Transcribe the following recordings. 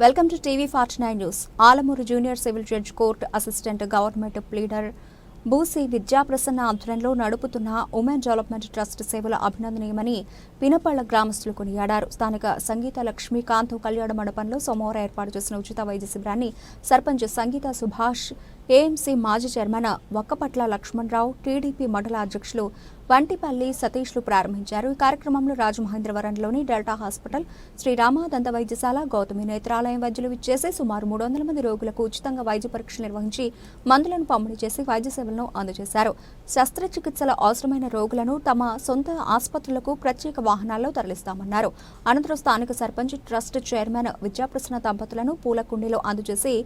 Welcome to TV 49 news. Alamuru junior civil judge court assistant government pleader Boosi Vidyaprasanna ఆధ్వర్యంలో నడుపుతున్న women development trust సేవలు అభినందనీయమని పినపళ్ల గ్రామస్తులు కొనియాడారు. స్థానిక సంగీత లక్ష్మీకాంత్ కళ్యాణ మండపంలో సోమవారం ఏర్పాటు చేసిన ఉచిత వైద్య శిబిరాన్ని సర్పంచ్ సంగీత సుభాష్, ఏఎంసీ మాజీ చైర్మన్ వక్కపట్ల లక్ష్మణరావు, టీడీపీ మండల అధ్యక్షులు వంటిపల్లి సతీష్లు ప్రారంభించారు. ఈ కార్యక్రమంలో రాజమహేంద్రవరంలోని డెల్టా హాస్పిటల్, శ్రీరామ దంత వైద్యశాల, గౌతమి నేత్రాలయం వైద్యులు విచ్చేసి సుమారు 300 మంది రోగులకు ఉచితంగా వైద్య పరీక్షలు నిర్వహించి మందులను పంపిణీ చేసి వైద్య సేవలను అందజేశారు. శస్త్రచికిత్సల అవసరమైన రోగులను తమ సొంత ఆసుపత్రులకు ప్రత్యేక వాహనాల్లో తరలిస్తామన్నారు. అనంతరం స్థానిక సర్పంచ్, ట్రస్ట్ చైర్మన్ విద్యాప్రసన్న దంపతులను పూల కుండీలో అందజేసి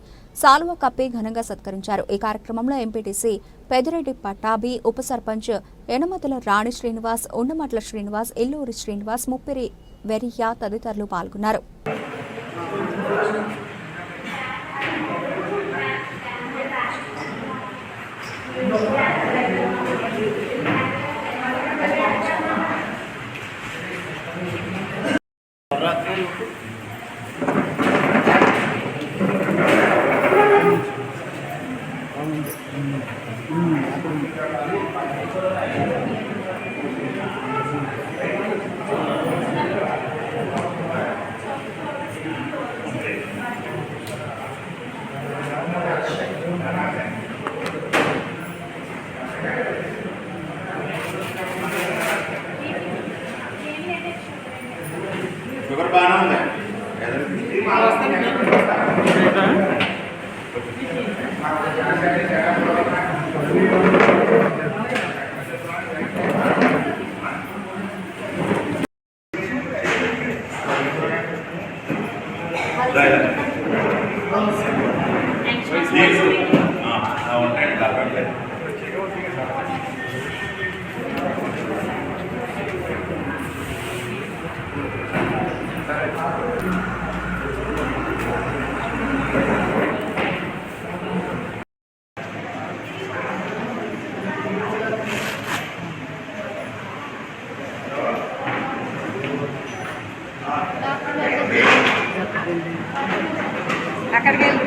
సాలువ కప్పి ఘనంగా సత్కరించారు. ఈ కార్యక్రమంలో ఎంపీటీసీ పెదిరెడ్డి పట్టాభి, ఉప సర్పంచ్ యనమతుల రాణి శ్రీనివాస్, ఉండమట్ల శ్రీనివాస్, ఎల్లూరి శ్రీనివాస్, ముప్పిరి వెరియా తదితరులు పాల్గొన్నారు. షుగర్ బాగానే ఉంది. అక్కడికి వెళ్ళి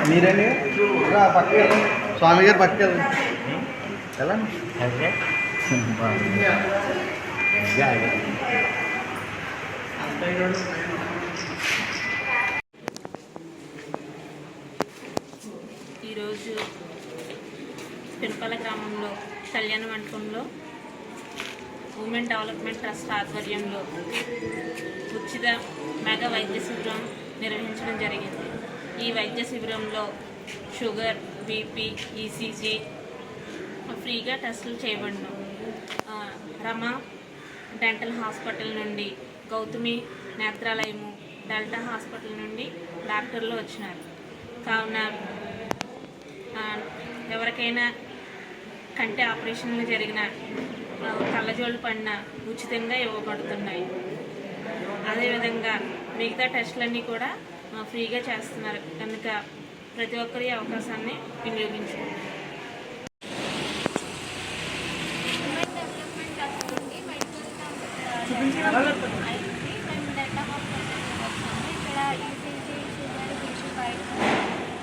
మీరేంటి పక్క స్వామి గారు పక్క ఎలా ఈరోజు పినపల గ్రామంలో కళ్యాణ మండపంలో ఉమెన్ డెవలప్మెంట్ ట్రస్ట్ ఆధ్వర్యంలో ఉచిత మెగా వైద్య శిబిరం నిర్వహించడం జరిగింది. ఈ వైద్య శిబిరంలో షుగర్, బీపీ, ఈసీజీ ఫ్రీగా టెస్టులు చేయబడును. రమ డెంటల్ హాస్పిటల్ నుండి, గౌతమి నేత్రాలయము డెల్టా హాస్పిటల్ నుండి డాక్టర్లు వచ్చినారు. కావున ఎవరికైనా కంటి ఆపరేషన్లు జరిగిన, కళ్ళజోళ్ళు పడిన ఉచితంగా ఇవ్వబడుతున్నాయి. అదేవిధంగా మిగతా టెస్టులన్నీ కూడా ఫ్రీగా చేస్తున్నారు కనుక ప్రతి ఒక్కరి అవకాశాన్ని వినియోగించుకుంటున్నారు.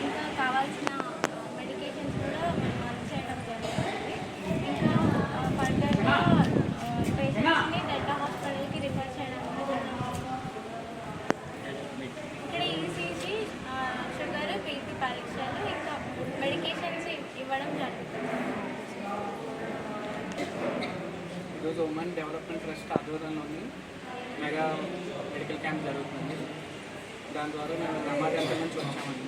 ఇంకా కావాల్సిన మెడికేషన్స్ కూడా మేము అందచేయడం జరుగుతుంది. ఇంకా ఫర్దర్గా పేషెంట్స్ని డెల్టా హాస్పిటల్కి రిఫర్ చేయడం జరుగుతుంది. ఇక్కడ ఈసీజీ, షుగర్, బీపీ పరీక్షలు, ఇంకా మెడికేషన్స్ ఇవ్వడం జరుగుతుంది. ఈరోజు ఉమెన్ డెవలప్మెంట్ ట్రస్ట్ ఆధ్వర్యంలోని మెగా మెడికల్ క్యాంప్ జరుగుతుంది. దాని ద్వారా మేము రమా డెంటల్ నుంచి వచ్చామండి.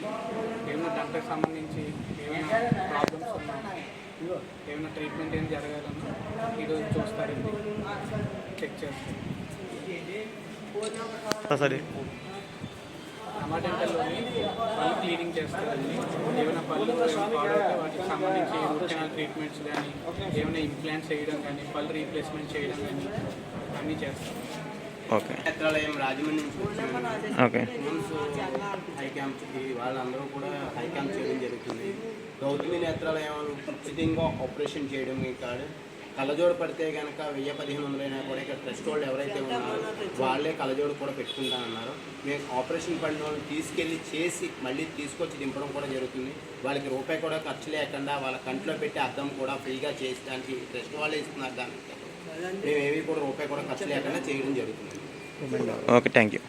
ఏమైనా డాక్టర్కి సంబంధించి ఏమైనా ప్రాబ్లమ్స్ ఉన్నా, ఏమైనా ట్రీట్మెంట్ ఏం జరగాలన్నా ఈరోజు చూస్తారండి, చెక్ చేస్తారు. రమా డెంటల్లోని పళ్ళు క్లీనింగ్ చేస్తారండి. ఏమైనా పళ్ళు పాడవుతే వాటికి సంబంధించి రూట్ కెనాల్ ట్రీట్మెంట్స్ కానీ, ఏమైనా ఇంప్లాంట్స్ వేయడం కానీ, పళ్ళు రీప్లేస్మెంట్ చేయడం కానీ అన్నీ చేస్తాం. ఓకే. నేత్రాలయం రాజమండ్రి నుంచి వచ్చాము. ఓకే. ఉమెన్స్ హై క్యాంప్కి వాళ్ళందరూ కూడా హై క్యాంప్ చేయడం జరుగుతుంది. గౌతమి నేత్రాలయం ఉచితంగా ఆపరేషన్ చేయడం, ఇక్కడ కళ్ళజోడు పడితే కనుక 1000-1500 అయినా కూడా ఇక్కడ ట్రస్ట్ వాళ్ళు ఎవరైతే ఉన్నారో వాళ్ళే కళ్ళజోడు కూడా పెట్టుకుంటానన్నారు. మేము ఆపరేషన్ పడిన వాళ్ళని తీసుకెళ్ళి చేసి మళ్ళీ తీసుకొచ్చి దింపడం కూడా జరుగుతుంది. వాళ్ళకి రూపాయి కూడా ఖర్చు లేకుండా వాళ్ళ కంట్లో పెట్టి అద్దం కూడా ఫ్రీగా చేసడానికి ట్రస్ట్ వాళ్ళే ఇస్తున్నారు. దానికి మేము ఏవి కూడా రూపాయి కూడా ఖర్చు లేకుండా చేయడం జరుగుతుంది. Okay, thank you.